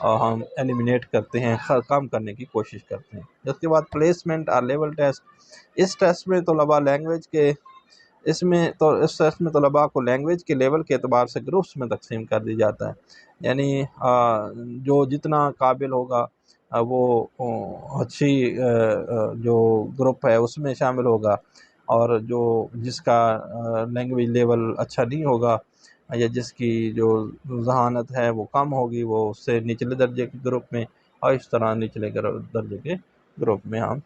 ہم ایلیمینیٹ کرتے ہیں، کم کرنے کی کوشش کرتے ہیں۔ اس کے بعد پلیسمنٹ اور لیول ٹیسٹ، اس ٹیسٹ میں طلباء لینگویج کے اس ٹیسٹ میں طلباء کو لینگویج کے لیول کے اعتبار سے گروپس میں تقسیم کر دی جاتا ہے، یعنی جو جتنا قابل ہوگا وہ اچھی جو گروپ ہے اس میں شامل ہوگا، اور جس کا لینگویج لیول اچھا نہیں ہوگا یا جس کی جو ذہانت ہے وہ کم ہوگی، وہ اس سے نچلے درجے کے گروپ میں، اور اس طرح نچلے درجے کے گروپ میں ہم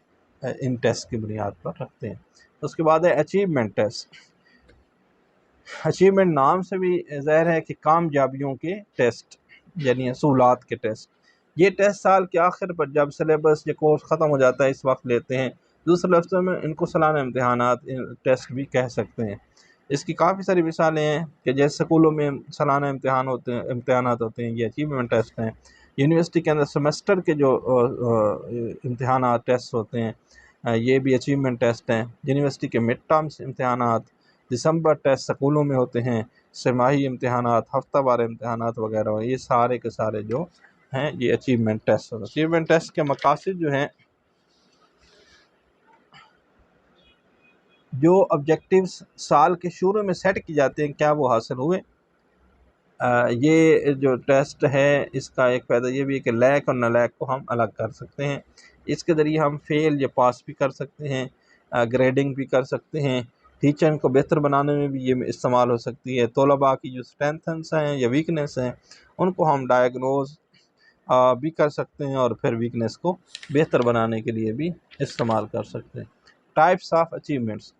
ان ٹیسٹ کی بنیاد پر رکھتے ہیں۔ اس کے بعد ہے اچیومنٹ ٹیسٹ۔ اچیومنٹ نام سے بھی ظاہر ہے کہ کامیابیوں کے ٹیسٹ، یعنی حصولات کے ٹیسٹ۔ یہ ٹیسٹ سال کے آخر پر جب سلیبس یا کورس ختم ہو جاتا ہے اس وقت لیتے ہیں۔ دوسرے لفظوں میں ان کو سالانہ امتحانات ٹیسٹ بھی کہہ سکتے ہیں۔ اس کی کافی ساری مثالیں ہیں کہ جیسے اسکولوں میں سالانہ امتحانات ہوتے ہیں، یہ اچیومنٹ ٹیسٹ ہیں۔ یونیورسٹی کے اندر سیمسٹر کے جو امتحانات ٹیسٹ ہوتے ہیں یہ بھی اچیومنٹ ٹیسٹ ہیں۔ یونیورسٹی کے مڈ ٹرمس امتحانات، دسمبر ٹیسٹ سکولوں میں ہوتے ہیں، سہ امتحانات، ہفتہ وار امتحانات وغیرہ، یہ سارے کے سارے جو ہیں یہ اچیومنٹ ٹیسٹ ہوتے ہیں۔ اچیومنٹ ٹیسٹ کے مقاصد جو ہیں، جو آبجیکٹیوز سال کے شروع میں سیٹ کی جاتے ہیں کیا وہ حاصل ہوئے؟ یہ جو ٹیسٹ ہے اس کا ایک فائدہ یہ بھی ہے کہ لیک اور نالیک کو ہم الگ کر سکتے ہیں۔ اس کے ذریعے ہم فیل یا پاس بھی کر سکتے ہیں، گریڈنگ بھی کر سکتے ہیں، ٹیچنگ کو بہتر بنانے میں بھی یہ استعمال ہو سکتی ہے۔ طلباء کی جو اسٹرینتھنس ہیں یا ویکنیس ہیں ان کو ہم ڈائگنوز بھی کر سکتے ہیں اور پھر ویکنیس کو بہتر بنانے کے لیے بھی استعمال کر سکتے ہیں۔ Types of achievements.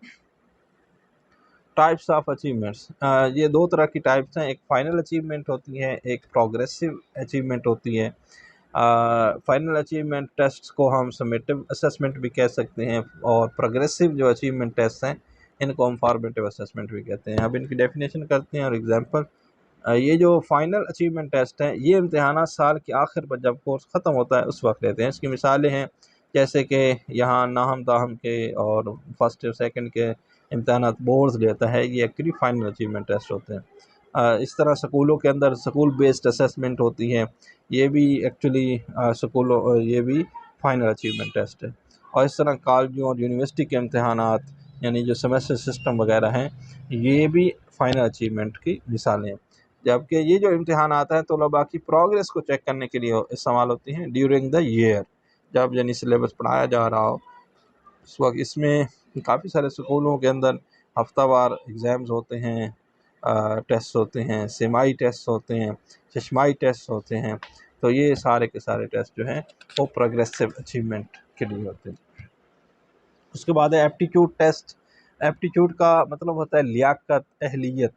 Types of achievements, یہ دو طرح کی ٹائپس ہیں، ایک فائنل اچیومنٹ ہوتی ہے، ایک پروگریسو اچیومنٹ ہوتی ہے۔ فائنل اچیومنٹ ٹیسٹ کو ہم سمیٹیو اسسمنٹ بھی کہہ سکتے ہیں، اور پروگریسو جو اچیومنٹ ٹیسٹ ہیں ان کو ہم فارمیٹیو اسسمنٹ بھی کہتے ہیں۔ اب ان کی ڈیفینیشن کرتے ہیں اور ایگزامپل۔ یہ جو فائنل اچیومنٹ ٹیسٹ ہیں یہ امتحانات سال کے آخر پر جب کورس ختم ہوتا ہے اس وقت لیتے ہیں۔ اس کی مثالیں ہیں جیسے کہ یہاں ناہم تاہم کے اور فرسٹ اور سیکنڈ کے امتحانات بورڈز لیتا ہے، یہ ایکچولی فائنل اچیومنٹ ٹیسٹ ہوتے ہیں۔ اس طرح سکولوں کے اندر سکول بیسڈ اسسمنٹ ہوتی ہے، یہ بھی ایکچولی یہ بھی فائنل اچیومنٹ ٹیسٹ ہے۔ اور اس طرح کالجوں اور یونیورسٹی کے امتحانات یعنی جو سیمسٹر سسٹم وغیرہ ہیں یہ بھی فائنل اچیومنٹ کی مثالیں ہیں۔ جبکہ یہ جو امتحانات ہیں طلباء کی پروگریس کو چیک کرنے کے لیے استعمال ہوتی ہیں ڈیورنگ دا ایئر، جب یعنی سلیبس پڑھایا جا رہا ہو اس وقت۔ اس میں کافی سارے سکولوں کے اندر ہفتہ وار ایگزامز ہوتے ہیں، ٹیسٹ ہوتے ہیں، سیمائی ٹیسٹ ہوتے ہیں، چشمائی ٹیسٹ ہوتے ہیں، تو یہ سارے کے سارے ٹیسٹ جو ہیں وہ پروگریسو اچیومنٹ کے لیے ہوتے ہیں۔ اس کے بعد ہے ایپٹیٹیوڈ ٹیسٹ۔ ایپٹیٹیوڈ کا مطلب ہوتا ہے لیاقت، اہلیت۔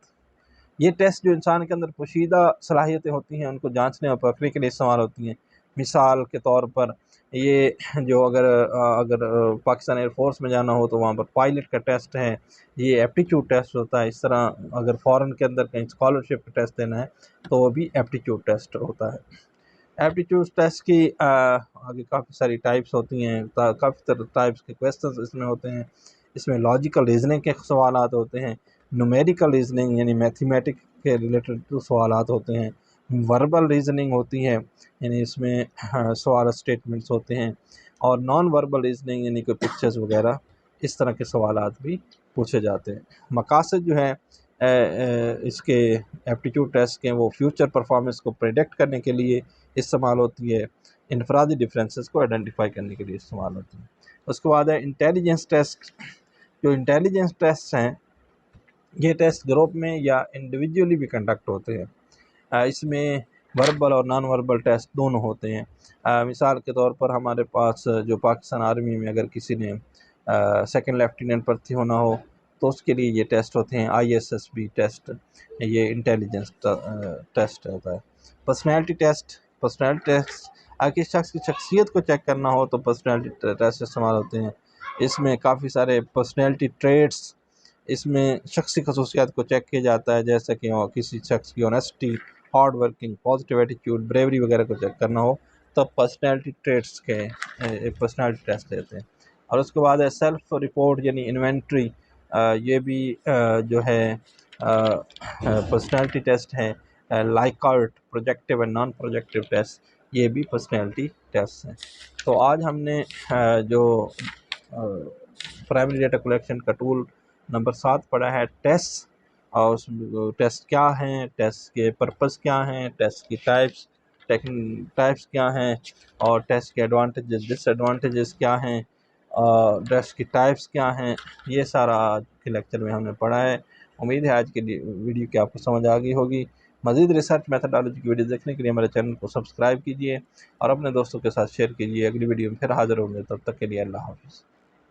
یہ ٹیسٹ جو انسان کے اندر پوشیدہ صلاحیتیں ہوتی ہیں ان کو جانچنے اور پرکھنے کے لیے استعمال ہوتی ہیں۔ مثال کے طور پر یہ جو اگر پاکستان ایئر فورس میں جانا ہو تو وہاں پر پائلٹ کا ٹیسٹ ہے، یہ ایپٹیٹیوڈ ٹیسٹ ہوتا ہے۔ اس طرح اگر فارن کے اندر کہیں اسکالرشپ کا ٹیسٹ دینا ہے تو وہ بھی ایپٹیٹیوڈ ٹیسٹ ہوتا ہے۔ ایپٹیٹیوڈ ٹیسٹ کی آگے کافی ساری ٹائپس ہوتی ہیں، کافی ٹائپس کے کویسچنز اس میں ہوتے ہیں۔ اس میں لاجیکل ریزننگ کے سوالات ہوتے ہیں، نومیریکل ریزننگ یعنی میتھمیٹک کے ریلیٹڈ سوالات ہوتے ہیں، وربل ریزننگ ہوتی ہے یعنی اس میں سوال اسٹیٹمنٹس ہوتے ہیں، اور نان وربل ریزننگ یعنی کوئی پکچرز وغیرہ اس طرح کے سوالات بھی پوچھے جاتے ہیں۔ مقاصد جو ہیں اس کے ایپٹیٹیوڈ ٹیسٹ کے وہ فیوچر پرفارمنس کو پریڈکٹ کرنے کے لیے استعمال ہوتی ہے، انفرادی ڈفرینسز کو آئیڈینٹیفائی کرنے کے لیے استعمال ہوتی ہے۔ اس کے بعد ہے انٹیلیجنس ٹیسٹ۔ جو انٹیلیجنس ٹیسٹ ہیں یہ ٹیسٹ گروپ میں یا انڈیویجولی بھی کنڈکٹ ہوتے ہیں۔ اس میں وربل اور نان وربل ٹیسٹ دونوں ہوتے ہیں۔ مثال کے طور پر ہمارے پاس جو پاکستان آرمی میں اگر کسی نے سیکنڈ لیفٹیننٹ بھرتی ہونا ہو تو اس کے لیے یہ ٹیسٹ ہوتے ہیں، ISSB ٹیسٹ، یہ انٹیلیجنس ٹیسٹ ہوتا ہے۔ Personality test. پرسنالٹی ٹیسٹ اگر کسی شخص کی شخصیت کو چیک کرنا ہو تو پرسنالٹی ٹیسٹ استعمال ہوتے ہیں۔ اس میں کافی سارے پرسنالٹی ٹریٹس، اس میں شخصی خصوصیات کو چیک کیا جاتا ہے، جیسا کہ کسی شخص کی honesty, hard working, positive attitude, bravery وغیرہ کو چیک کرنا ہو تو پرسنالٹی ٹریٹس کے پرسنالٹی ٹیسٹ لیتے ہیں۔ اور اس کے بعد ہے سیلف رپورٹ یعنی انوینٹری، یہ بھی جو ہے پرسنالٹی ٹیسٹ ہے۔ لائکارٹ، projective and non projective test, یہ بھی پرسنالٹی ٹیسٹ ہیں۔ تو آج ہم نے جو پرائمری ڈیٹا کلیکشن کا ٹول نمبر 7 پڑھا ہے ٹیسٹ، اور اس ٹیسٹ کیا ہیں، ٹیسٹ کے پرپس کیا ہیں، ٹیسٹ کی ٹائپس کیا ہیں، اور ٹیسٹ کے ایڈوانٹیجز ڈس ایڈوانٹیجز کیا ہیں، اور ٹیسٹ کی ٹائپس کیا ہیں، یہ سارا آج کے لیکچر میں ہم نے پڑھا ہے۔ امید ہے آج کی ویڈیو کی آپ کو سمجھ آ گئی ہوگی۔ مزید ریسرچ میتھڈالوجی کی ویڈیو دیکھنے کے لیے ہمارے چینل کو سبسکرائب کیجیے اور اپنے دوستوں کے ساتھ شیئر کیجیے۔ اگلی ویڈیو میں پھر حاضر ہوں گے، تب تک کے لیے اللہ حافظ۔